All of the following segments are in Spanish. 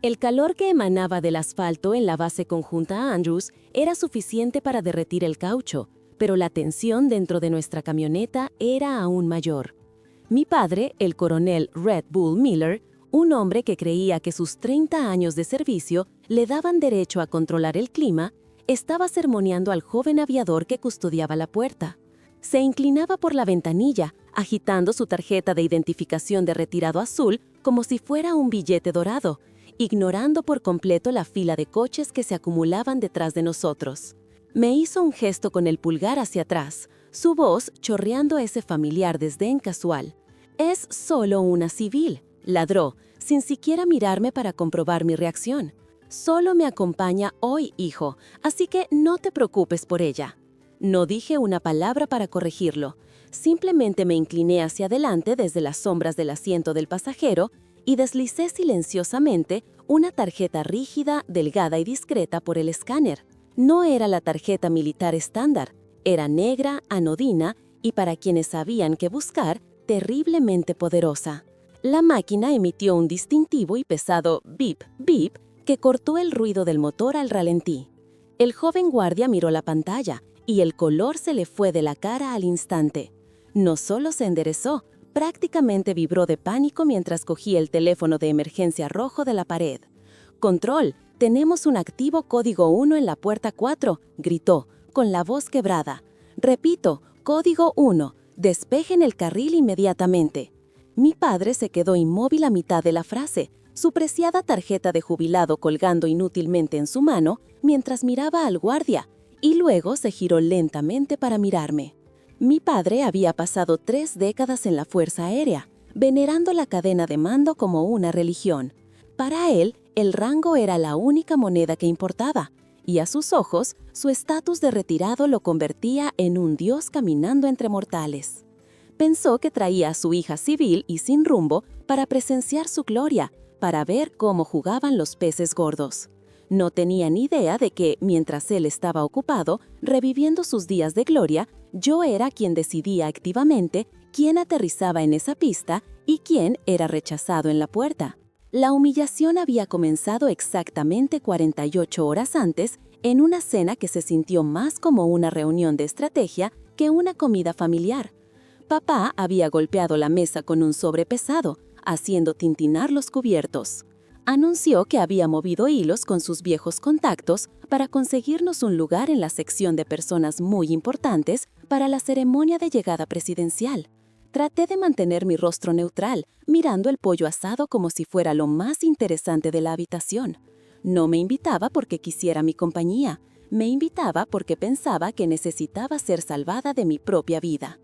El calor que emanaba del asfalto en la base conjunta Andrews era suficiente para derretir el caucho, pero la tensión dentro de nuestra camioneta era aún mayor. Mi padre, el coronel Red Bull Miller, un hombre que creía que sus 30 años de servicio le daban derecho a controlar el clima, estaba sermoneando al joven aviador que custodiaba la puerta. Se inclinaba por la ventanilla, agitando su tarjeta de identificación de retirado azul como si fuera un billete dorado, ignorando por completo la fila de coches que se acumulaban detrás de nosotros. Me hizo un gesto con el pulgar hacia atrás, su voz chorreando ese familiar desdén casual. «Es solo una civil», ladró, sin siquiera mirarme para comprobar mi reacción. «Solo me acompaña hoy, hijo, así que no te preocupes por ella». No dije una palabra para corregirlo. Simplemente me incliné hacia adelante desde las sombras del asiento del pasajero y deslicé silenciosamente una tarjeta rígida, delgada y discreta por el escáner. No era la tarjeta militar estándar, era negra, anodina y, para quienes sabían qué buscar, terriblemente poderosa. La máquina emitió un distintivo y pesado bip, bip, que cortó el ruido del motor al ralentí. El joven guardia miró la pantalla y el color se le fue de la cara al instante. No solo se enderezó, prácticamente vibró de pánico mientras cogía el teléfono de emergencia rojo de la pared. «Control, tenemos un activo código 1 en la puerta 4», gritó, con la voz quebrada. «Repito, código 1, despejen el carril inmediatamente». Mi padre se quedó inmóvil a mitad de la frase, su preciada tarjeta de jubilado colgando inútilmente en su mano mientras miraba al guardia, y luego se giró lentamente para mirarme. Mi padre había pasado 3 décadas en la Fuerza Aérea, venerando la cadena de mando como una religión. Para él, el rango era la única moneda que importaba, y a sus ojos, su estatus de retirado lo convertía en un dios caminando entre mortales. Pensó que traía a su hija civil y sin rumbo para presenciar su gloria, para ver cómo jugaban los peces gordos. No tenía ni idea de que, mientras él estaba ocupado, reviviendo sus días de gloria, yo era quien decidía activamente quién aterrizaba en esa pista y quién era rechazado en la puerta. La humillación había comenzado exactamente 48 horas antes, en una cena que se sintió más como una reunión de estrategia que una comida familiar. Papá había golpeado la mesa con un sobre pesado, haciendo tintinar los cubiertos. Anunció que había movido hilos con sus viejos contactos para conseguirnos un lugar en la sección de personas muy importantes para la ceremonia de llegada presidencial. Traté de mantener mi rostro neutral, mirando el pollo asado como si fuera lo más interesante de la habitación. No me invitaba porque quisiera mi compañía, me invitaba porque pensaba que necesitaba ser salvada de mi propia vida.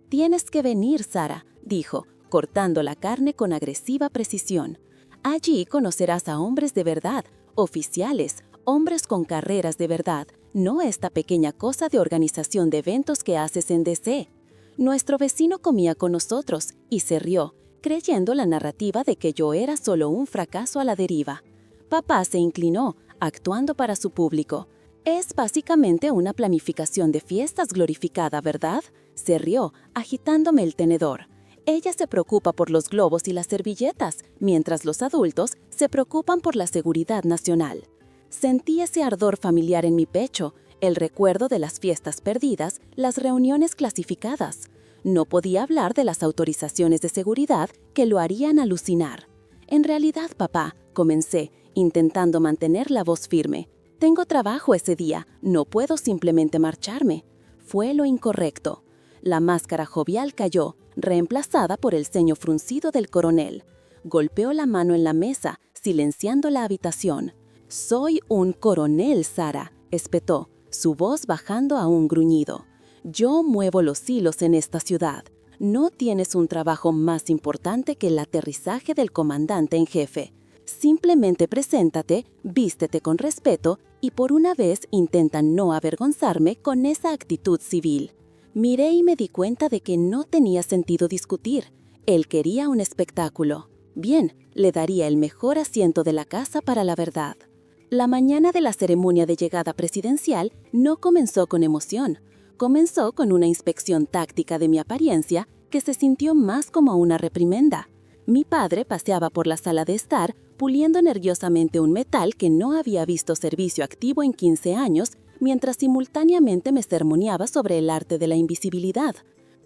«Tienes que venir, Sara», dijo, cortando la carne con agresiva precisión. «Allí conocerás a hombres de verdad, oficiales, hombres con carreras de verdad, no esta pequeña cosa de organización de eventos que haces en DC». Nuestro vecino comía con nosotros y se rió, creyendo la narrativa de que yo era solo un fracaso a la deriva. Papá se inclinó, actuando para su público. «Es básicamente una planificación de fiestas glorificada, ¿verdad?», se rió, agitándome el tenedor. «Ella se preocupa por los globos y las servilletas, mientras los adultos se preocupan por la seguridad nacional». Sentí ese ardor familiar en mi pecho, el recuerdo de las fiestas perdidas, las reuniones clasificadas. No podía hablar de las autorizaciones de seguridad que lo harían alucinar. «En realidad, papá», comencé, intentando mantener la voz firme. «Tengo trabajo ese día, no puedo simplemente marcharme». Fue lo incorrecto. La máscara jovial cayó, reemplazada por el ceño fruncido del coronel. Golpeó la mano en la mesa, silenciando la habitación. «Soy un coronel, Sara», espetó, su voz bajando a un gruñido. «Yo muevo los hilos en esta ciudad. No tienes un trabajo más importante que el aterrizaje del comandante en jefe. Simplemente preséntate, vístete con respeto y por una vez intenta no avergonzarme con esa actitud civil». Miré y me di cuenta de que no tenía sentido discutir. Él quería un espectáculo. Bien, le daría el mejor asiento de la casa para la verdad. La mañana de la ceremonia de llegada presidencial no comenzó con emoción. Comenzó con una inspección táctica de mi apariencia que se sintió más como una reprimenda. Mi padre paseaba por la sala de estar puliendo nerviosamente un metal que no había visto servicio activo en 15 años, mientras simultáneamente me sermoneaba sobre el arte de la invisibilidad.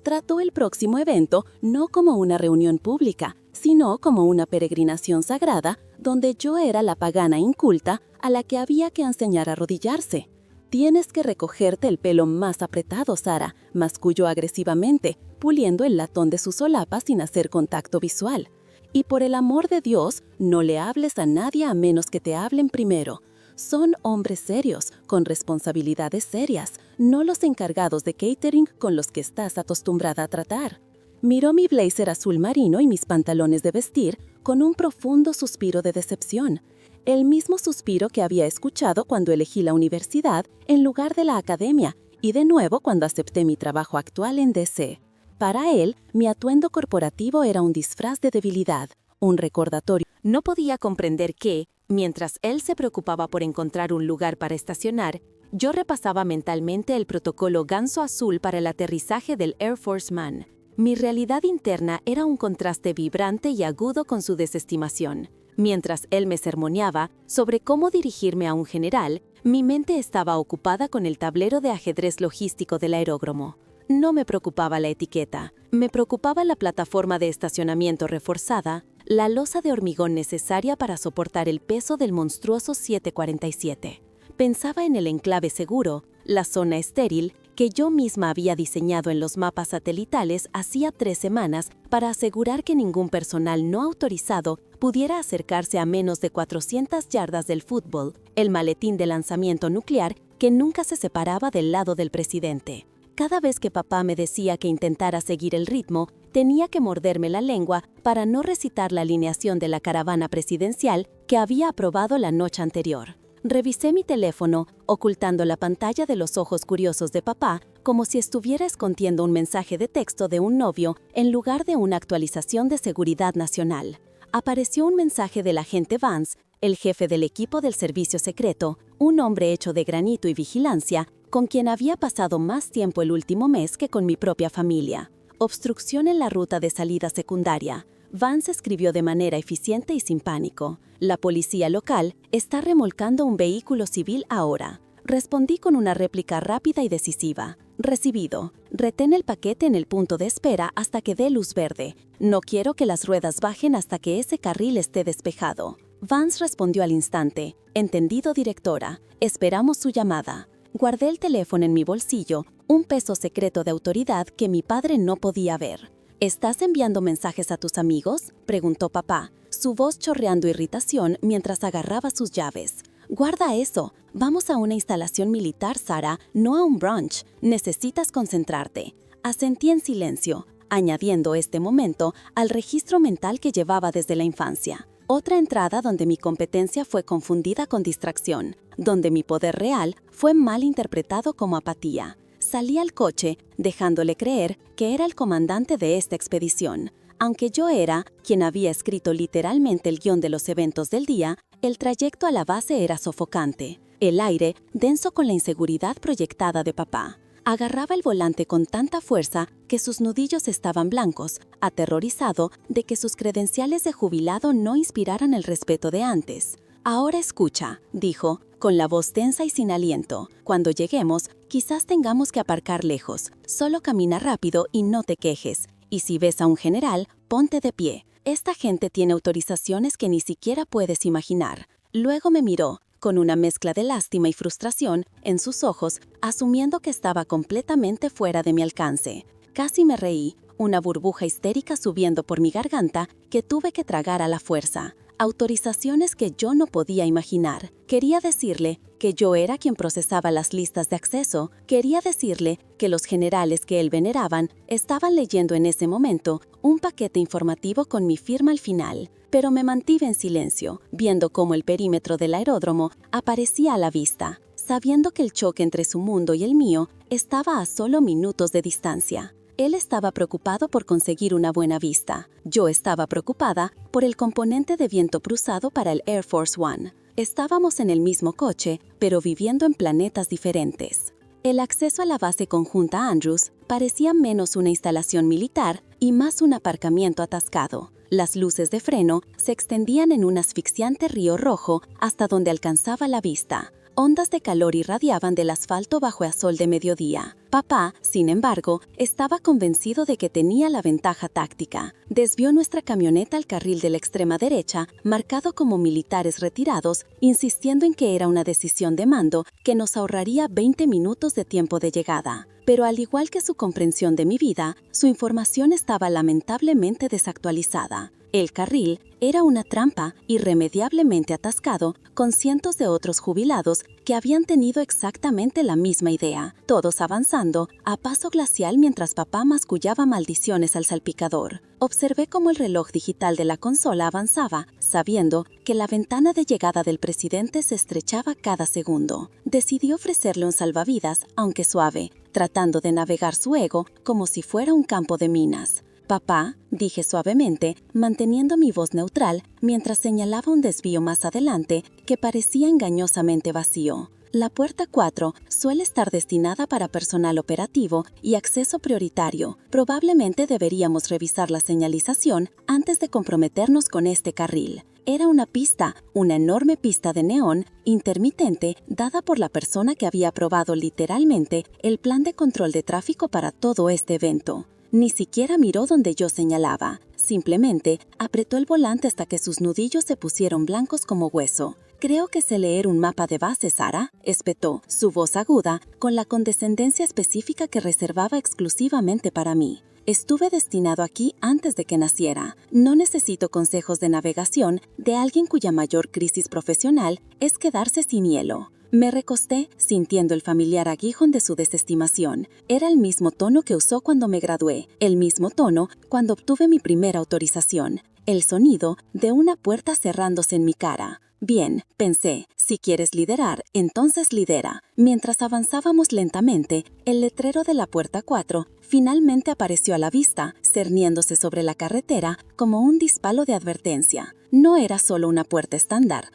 Trató el próximo evento no como una reunión pública, sino como una peregrinación sagrada donde yo era la pagana inculta a la que había que enseñar a arrodillarse. «Tienes que recogerte el pelo más apretado, Sara», masculló agresivamente, puliendo el latón de su solapa sin hacer contacto visual. «Y por el amor de Dios, no le hables a nadie a menos que te hablen primero. Son hombres serios, con responsabilidades serias, no los encargados de catering con los que estás acostumbrada a tratar». Miró mi blazer azul marino y mis pantalones de vestir con un profundo suspiro de decepción. El mismo suspiro que había escuchado cuando elegí la universidad en lugar de la academia y de nuevo cuando acepté mi trabajo actual en DC. Para él, mi atuendo corporativo era un disfraz de debilidad, un recordatorio. No podía comprender que, mientras él se preocupaba por encontrar un lugar para estacionar, yo repasaba mentalmente el protocolo ganso azul para el aterrizaje del Air Force One. Mi realidad interna era un contraste vibrante y agudo con su desestimación. Mientras él me sermoneaba sobre cómo dirigirme a un general, mi mente estaba ocupada con el tablero de ajedrez logístico del aeródromo. No me preocupaba la etiqueta, me preocupaba la plataforma de estacionamiento reforzada, la losa de hormigón necesaria para soportar el peso del monstruoso 747. Pensaba en el enclave seguro, la zona estéril, que yo misma había diseñado en los mapas satelitales hacía 3 semanas para asegurar que ningún personal no autorizado pudiera acercarse a menos de 400 yardas del fútbol, el maletín de lanzamiento nuclear que nunca se separaba del lado del presidente. Cada vez que papá me decía que intentara seguir el ritmo, tenía que morderme la lengua para no recitar la alineación de la caravana presidencial que había aprobado la noche anterior. Revisé mi teléfono, ocultando la pantalla de los ojos curiosos de papá, como si estuviera escondiendo un mensaje de texto de un novio en lugar de una actualización de seguridad nacional. Apareció un mensaje del agente Vance, el jefe del equipo del servicio secreto, un hombre hecho de granito y vigilancia, con quien había pasado más tiempo el último mes que con mi propia familia. Obstrucción en la ruta de salida secundaria. Vance escribió de manera eficiente y sin pánico. La policía local está remolcando un vehículo civil ahora. Respondí con una réplica rápida y decisiva. Recibido. Retén el paquete en el punto de espera hasta que dé luz verde. No quiero que las ruedas bajen hasta que ese carril esté despejado. Vance respondió al instante. Entendido, directora. Esperamos su llamada. Guardé el teléfono en mi bolsillo, un peso secreto de autoridad que mi padre no podía ver. ¿Estás enviando mensajes a tus amigos?, preguntó papá, su voz chorreando irritación mientras agarraba sus llaves. Guarda eso. Vamos a una instalación militar, Sara, no a un brunch. Necesitas concentrarte. Asentí en silencio, añadiendo este momento al registro mental que llevaba desde la infancia. Otra entrada donde mi competencia fue confundida con distracción, donde mi poder real fue mal interpretado como apatía. Salí al coche, dejándole creer que era el comandante de esta expedición. Aunque yo era quien había escrito literalmente el guión de los eventos del día, el trayecto a la base era sofocante. El aire, denso con la inseguridad proyectada de papá. Agarraba el volante con tanta fuerza que sus nudillos estaban blancos, aterrorizado de que sus credenciales de jubilado no inspiraran el respeto de antes. «Ahora escucha», dijo, con la voz tensa y sin aliento. «Cuando lleguemos, quizás tengamos que aparcar lejos. Solo camina rápido y no te quejes. Y si ves a un general, ponte de pie. Esta gente tiene autorizaciones que ni siquiera puedes imaginar». Luego me miró, con una mezcla de lástima y frustración en sus ojos, asumiendo que estaba completamente fuera de mi alcance. Casi me reí, una burbuja histérica subiendo por mi garganta que tuve que tragar a la fuerza. Autorizaciones que yo no podía imaginar. Quería decirle que yo era quien procesaba las listas de acceso. Quería decirle que los generales que él veneraban estaban leyendo en ese momento un paquete informativo con mi firma al final. Pero me mantuve en silencio, viendo cómo el perímetro del aeródromo aparecía a la vista, sabiendo que el choque entre su mundo y el mío estaba a solo minutos de distancia. Él estaba preocupado por conseguir una buena vista. Yo estaba preocupada por el componente de viento cruzado para el Air Force One. Estábamos en el mismo coche, pero viviendo en planetas diferentes. El acceso a la base conjunta Andrews parecía menos una instalación militar y más un aparcamiento atascado. Las luces de freno se extendían en un asfixiante río rojo hasta donde alcanzaba la vista. Ondas de calor irradiaban del asfalto bajo el sol de mediodía. Papá, sin embargo, estaba convencido de que tenía la ventaja táctica. Desvió nuestra camioneta al carril de la extrema derecha, marcado como militares retirados, insistiendo en que era una decisión de mando que nos ahorraría 20 minutos de tiempo de llegada. Pero al igual que su comprensión de mi vida, su información estaba lamentablemente desactualizada. El carril era una trampa irremediablemente atascado con cientos de otros jubilados que habían tenido exactamente la misma idea, todos avanzando a paso glacial mientras papá mascullaba maldiciones al salpicador. Observé cómo el reloj digital de la consola avanzaba, sabiendo que la ventana de llegada del presidente se estrechaba cada segundo. Decidí ofrecerle un salvavidas, aunque suave, tratando de navegar su ego como si fuera un campo de minas. «Papá», dije suavemente, manteniendo mi voz neutral mientras señalaba un desvío más adelante que parecía engañosamente vacío. La puerta 4 suele estar destinada para personal operativo y acceso prioritario. Probablemente deberíamos revisar la señalización antes de comprometernos con este carril. Era una pista, una enorme pista de neón intermitente dada por la persona que había aprobado literalmente el plan de control de tráfico para todo este evento. Ni siquiera miró donde yo señalaba. Simplemente apretó el volante hasta que sus nudillos se pusieron blancos como hueso. «Creo que sé leer un mapa de base, Sara», espetó, su voz aguda, con la condescendencia específica que reservaba exclusivamente para mí. «Estuve destinado aquí antes de que naciera. No necesito consejos de navegación de alguien cuya mayor crisis profesional es quedarse sin hielo». Me recosté, sintiendo el familiar aguijón de su desestimación. Era el mismo tono que usó cuando me gradué, el mismo tono cuando obtuve mi primera autorización, el sonido de una puerta cerrándose en mi cara. «Bien», pensé, «si quieres liderar, entonces lidera». Mientras avanzábamos lentamente, el letrero de la puerta 4 finalmente apareció a la vista, cerniéndose sobre la carretera como un disparo de advertencia. No era solo una puerta estándar.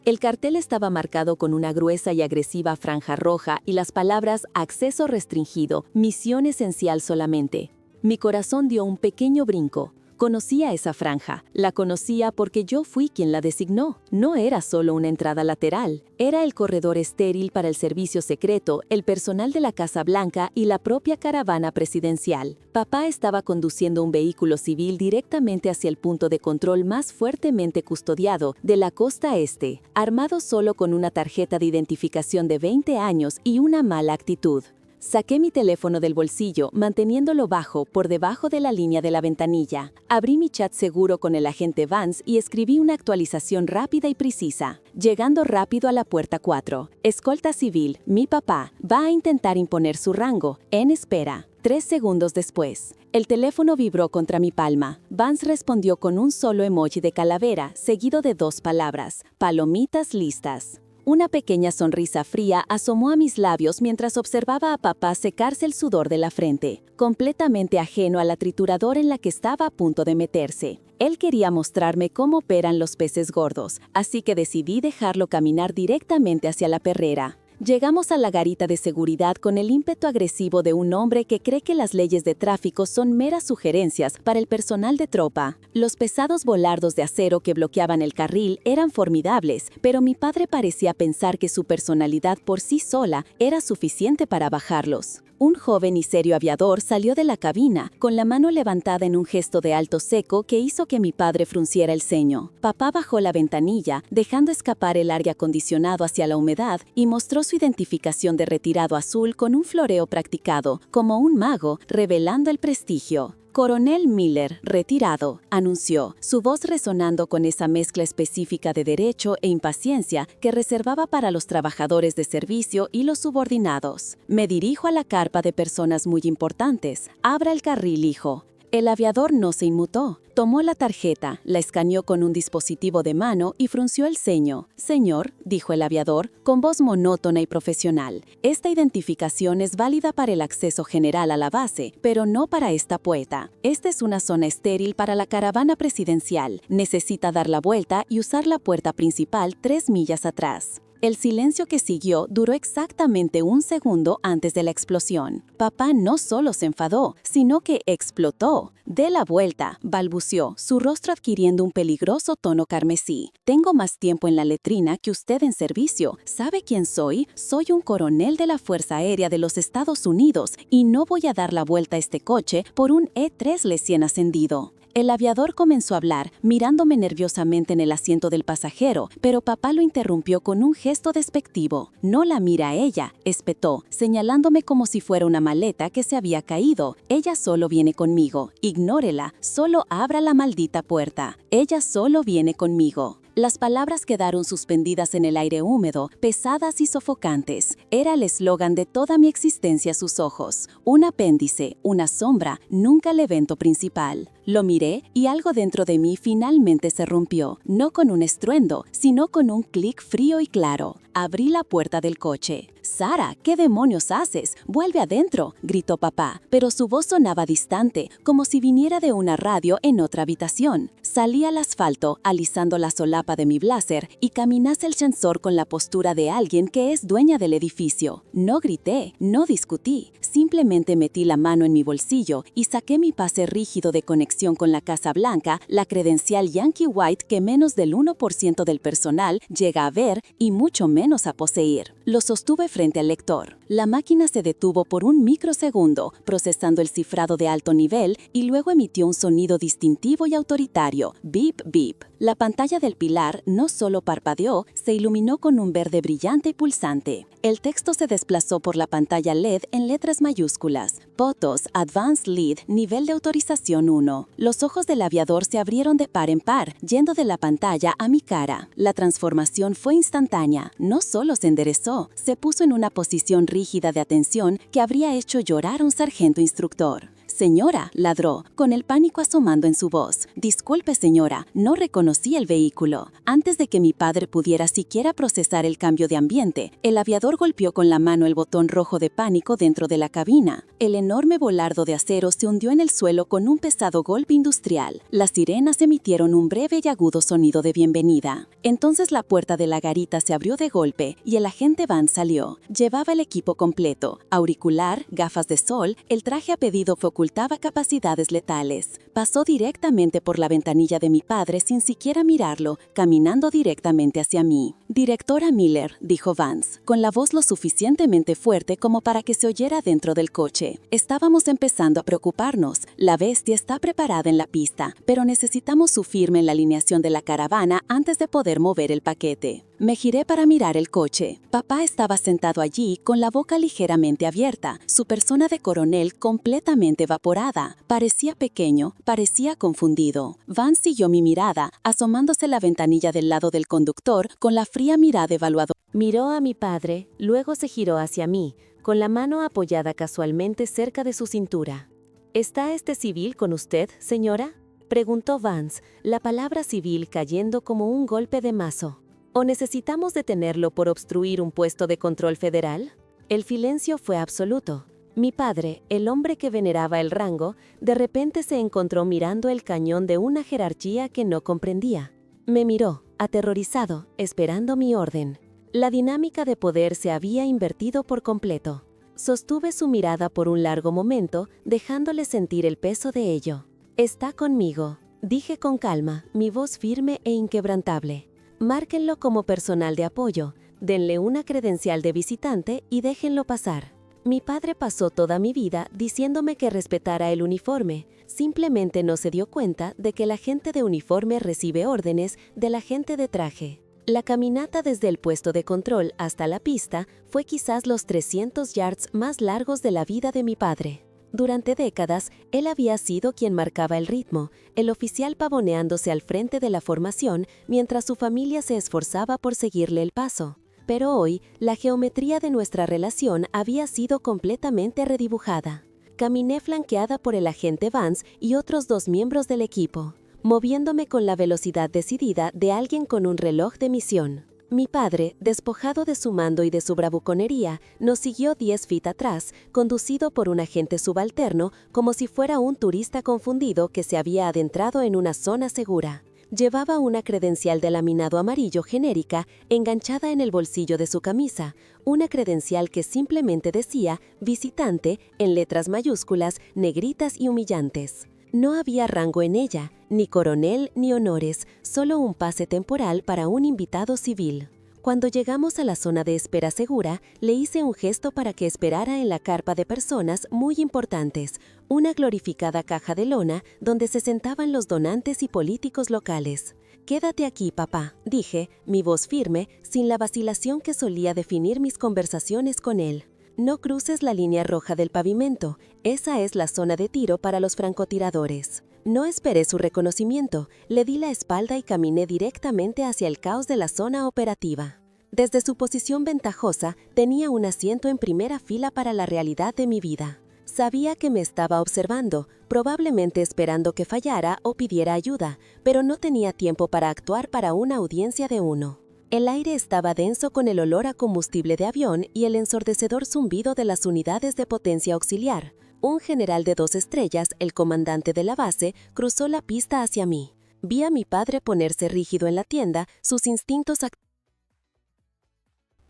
El cartel estaba marcado con una gruesa y agresiva franja roja y las palabras «acceso restringido, misión esencial solamente». Mi corazón dio un pequeño brinco. Conocía esa franja. La conocía porque yo fui quien la designó. No era solo una entrada lateral. Era el corredor estéril para el servicio secreto, el personal de la Casa Blanca y la propia caravana presidencial. Papá estaba conduciendo un vehículo civil directamente hacia el punto de control más fuertemente custodiado de la costa este, armado solo con una tarjeta de identificación de 20 años y una mala actitud. Saqué mi teléfono del bolsillo, manteniéndolo bajo, por debajo de la línea de la ventanilla. Abrí mi chat seguro con el agente Vance y escribí una actualización rápida y precisa. Llegando rápido a la puerta 4. Escolta civil, mi papá, va a intentar imponer su rango. En espera. 3 segundos después. El teléfono vibró contra mi palma. Vance respondió con un solo emoji de calavera, seguido de 2 palabras. Palomitas listas. Una pequeña sonrisa fría asomó a mis labios mientras observaba a papá secarse el sudor de la frente, completamente ajeno a la trituradora en la que estaba a punto de meterse. Él quería mostrarme cómo operan los peces gordos, así que decidí dejarlo caminar directamente hacia la perrera. Llegamos a la garita de seguridad con el ímpetu agresivo de un hombre que cree que las leyes de tráfico son meras sugerencias para el personal de tropa. Los pesados volardos de acero que bloqueaban el carril eran formidables, pero mi padre parecía pensar que su personalidad por sí sola era suficiente para bajarlos. Un joven y serio aviador salió de la cabina, con la mano levantada en un gesto de alto seco que hizo que mi padre frunciera el ceño. Papá bajó la ventanilla, dejando escapar el aire acondicionado hacia la humedad, y mostró su identificación de retirado azul con un floreo practicado, como un mago, revelando el prestigio. «Coronel Miller, retirado», anunció, su voz resonando con esa mezcla específica de derecho e impaciencia que reservaba para los trabajadores de servicio y los subordinados. «Me dirijo a la carpa de personas muy importantes. Abra el carril, hijo». El aviador no se inmutó. Tomó la tarjeta, la escaneó con un dispositivo de mano y frunció el ceño. «Señor», dijo el aviador, con voz monótona y profesional, «esta identificación es válida para el acceso general a la base, pero no para esta puerta. Esta es una zona estéril para la caravana presidencial. Necesita dar la vuelta y usar la puerta principal 3 millas atrás». El silencio que siguió duró exactamente un segundo antes de la explosión. Papá no solo se enfadó, sino que explotó. De la vuelta, balbuceó, su rostro adquiriendo un peligroso tono carmesí. Tengo más tiempo en la letrina que usted en servicio. ¿Sabe quién soy? Soy un coronel de la Fuerza Aérea de los Estados Unidos y no voy a dar la vuelta a este coche por un E-3 recién ascendido. El aviador comenzó a hablar, mirándome nerviosamente en el asiento del pasajero, pero papá lo interrumpió con un gesto despectivo. No la mira a ella, espetó, señalándome como si fuera una maleta que se había caído. Ella solo viene conmigo. Ignórela, solo abra la maldita puerta. Ella solo viene conmigo. Las palabras quedaron suspendidas en el aire húmedo, pesadas y sofocantes. Era el eslogan de toda mi existencia a sus ojos. Un apéndice, una sombra, nunca el evento principal. Lo miré y algo dentro de mí finalmente se rompió, no con un estruendo, sino con un clic frío y claro. Abrí la puerta del coche. «Sara, ¿qué demonios haces? ¡Vuelve adentro!», gritó papá, pero su voz sonaba distante, como si viniera de una radio en otra habitación. Salí al asfalto, alisando la solapa de mi blazer y caminé hacia el ascensor con la postura de alguien que es dueña del edificio. No grité, no discutí, simplemente metí la mano en mi bolsillo y saqué mi pase rígido de conexión con la Casa Blanca, la credencial Yankee White que menos del 1% del personal llega a ver y mucho menos a poseer. Lo sostuve frente al lector. La máquina se detuvo por un microsegundo, procesando el cifrado de alto nivel y luego emitió un sonido distintivo y autoritario, beep beep. La pantalla del pilar no solo parpadeó, se iluminó con un verde brillante y pulsante. El texto se desplazó por la pantalla LED en letras mayúsculas. POTOS Advanced Lead Nivel de Autorización 1. Los ojos del aviador se abrieron de par en par, yendo de la pantalla a mi cara. La transformación fue instantánea. No solo se enderezó, se puso en una posición rígida de atención que habría hecho llorar a un sargento instructor. «Señora», ladró, con el pánico asomando en su voz. «Disculpe, señora, no reconocí el vehículo». Antes de que mi padre pudiera siquiera procesar el cambio de ambiente, el aviador golpeó con la mano el botón rojo de pánico dentro de la cabina. El enorme volardo de acero se hundió en el suelo con un pesado golpe industrial. Las sirenas emitieron un breve y agudo sonido de bienvenida. Entonces la puerta de la garita se abrió de golpe y el agente Vance salió. Llevaba el equipo completo: auricular, gafas de sol, el traje a pedido fue ocultaba capacidades letales. Pasó directamente por la ventanilla de mi padre sin siquiera mirarlo, caminando directamente hacia mí. «Directora Miller», dijo Vance, con la voz lo suficientemente fuerte como para que se oyera dentro del coche. «Estábamos empezando a preocuparnos. La bestia está preparada en la pista, pero necesitamos su firma en la alineación de la caravana antes de poder mover el paquete». Me giré para mirar el coche. Papá estaba sentado allí con la boca ligeramente abierta, su persona de coronel completamente evaporada. Parecía pequeño, parecía confundido. Vance siguió mi mirada, asomándose la ventanilla del lado del conductor con la fría mirada evaluadora. Miró a mi padre, luego se giró hacia mí, con la mano apoyada casualmente cerca de su cintura. «¿Está este civil con usted, señora?», preguntó Vance, la palabra civil cayendo como un golpe de mazo. ¿O necesitamos detenerlo por obstruir un puesto de control federal? El silencio fue absoluto. Mi padre, el hombre que veneraba el rango, de repente se encontró mirando el cañón de una jerarquía que no comprendía. Me miró, aterrorizado, esperando mi orden. La dinámica de poder se había invertido por completo. Sostuve su mirada por un largo momento, dejándole sentir el peso de ello. «Está conmigo», dije con calma, mi voz firme e inquebrantable. «Márquenlo como personal de apoyo, denle una credencial de visitante y déjenlo pasar». Mi padre pasó toda mi vida diciéndome que respetara el uniforme, simplemente no se dio cuenta de que la gente de uniforme recibe órdenes de la gente de traje. La caminata desde el puesto de control hasta la pista fue quizás los 300 yards más largos de la vida de mi padre. Durante décadas, él había sido quien marcaba el ritmo, el oficial pavoneándose al frente de la formación mientras su familia se esforzaba por seguirle el paso. Pero hoy, la geometría de nuestra relación había sido completamente redibujada. Caminé flanqueada por el agente Vance y otros 2 miembros del equipo, moviéndome con la velocidad decidida de alguien con un reloj de misión. Mi padre, despojado de su mando y de su bravuconería, nos siguió 10 feet atrás, conducido por un agente subalterno como si fuera un turista confundido que se había adentrado en una zona segura. Llevaba una credencial de laminado amarillo genérica enganchada en el bolsillo de su camisa, una credencial que simplemente decía «visitante» en letras mayúsculas, negritas y humillantes. No había rango en ella, ni coronel ni honores, solo un pase temporal para un invitado civil. Cuando llegamos a la zona de espera segura, le hice un gesto para que esperara en la carpa de personas muy importantes, una glorificada caja de lona donde se sentaban los donantes y políticos locales. «Quédate aquí, papá», dije, mi voz firme, sin la vacilación que solía definir mis conversaciones con él. «No cruces la línea roja del pavimento, esa es la zona de tiro para los francotiradores». No esperé su reconocimiento, le di la espalda y caminé directamente hacia el caos de la zona operativa. Desde su posición ventajosa, tenía un asiento en primera fila para la realidad de mi vida. Sabía que me estaba observando, probablemente esperando que fallara o pidiera ayuda, pero no tenía tiempo para actuar para una audiencia de uno. El aire estaba denso con el olor a combustible de avión y el ensordecedor zumbido de las unidades de potencia auxiliar. Un general de 2 estrellas, el comandante de la base, cruzó la pista hacia mí. Vi a mi padre ponerse rígido en la tienda, sus instintos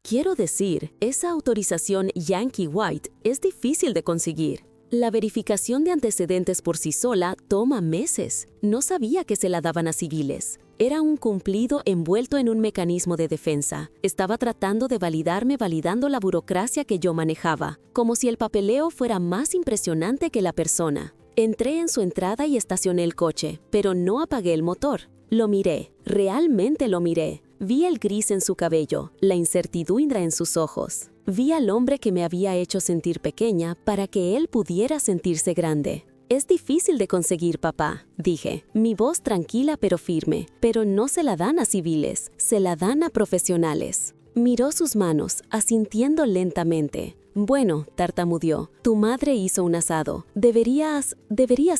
Quiero decir, esa autorización Yankee White es difícil de conseguir. La verificación de antecedentes por sí sola toma meses. No sabía que se la daban a civiles. Era un cumplido envuelto en un mecanismo de defensa. Estaba tratando de validarme validando la burocracia que yo manejaba, como si el papeleo fuera más impresionante que la persona. Entré en su entrada y estacioné el coche, pero no apagué el motor. Lo miré, realmente lo miré. Vi el gris en su cabello, la incertidumbre en sus ojos. Vi al hombre que me había hecho sentir pequeña para que él pudiera sentirse grande. «Es difícil de conseguir, papá», dije, mi voz tranquila pero firme, «pero no se la dan a civiles, se la dan a profesionales». Miró sus manos, asintiendo lentamente. «Bueno», tartamudeó, «tu madre hizo un asado. Deberías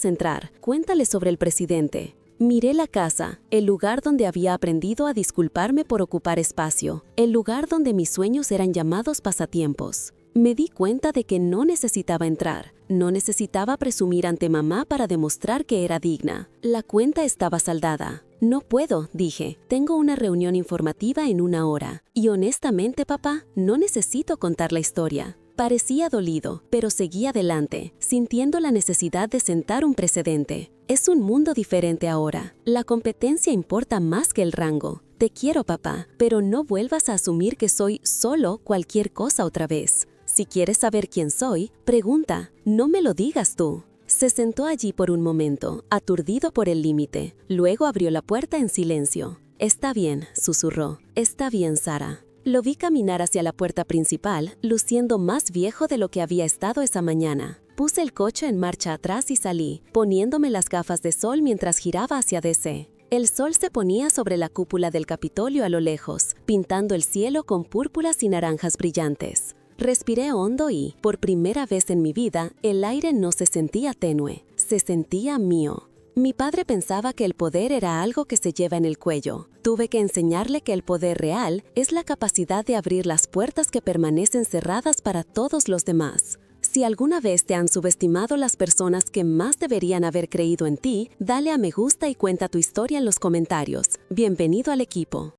entrar. Cuéntale sobre el presidente». Miré la casa, el lugar donde había aprendido a disculparme por ocupar espacio, el lugar donde mis sueños eran llamados pasatiempos. Me di cuenta de que no necesitaba entrar, no necesitaba presumir ante mamá para demostrar que era digna. La cuenta estaba saldada. «No puedo», dije, «tengo una reunión informativa en 1 hora. Y honestamente, papá, no necesito contar la historia». Parecía dolido, pero seguía adelante, sintiendo la necesidad de sentar un precedente. Es un mundo diferente ahora. La competencia importa más que el rango. Te quiero, papá, pero no vuelvas a asumir que soy solo cualquier cosa otra vez. Si quieres saber quién soy, pregunta, no me lo digas tú. Se sentó allí por un momento, aturdido por el límite. Luego abrió la puerta en silencio. «Está bien», susurró. «Está bien, Sara». Lo vi caminar hacia la puerta principal, luciendo más viejo de lo que había estado esa mañana. Puse el coche en marcha atrás y salí, poniéndome las gafas de sol mientras giraba hacia DC. El sol se ponía sobre la cúpula del Capitolio a lo lejos, pintando el cielo con púrpuras y naranjas brillantes. Respiré hondo y, por primera vez en mi vida, el aire no se sentía tenue, se sentía mío. Mi padre pensaba que el poder era algo que se lleva en el cuello. Tuve que enseñarle que el poder real es la capacidad de abrir las puertas que permanecen cerradas para todos los demás. Si alguna vez te han subestimado las personas que más deberían haber creído en ti, dale a me gusta y cuenta tu historia en los comentarios. Bienvenido al equipo.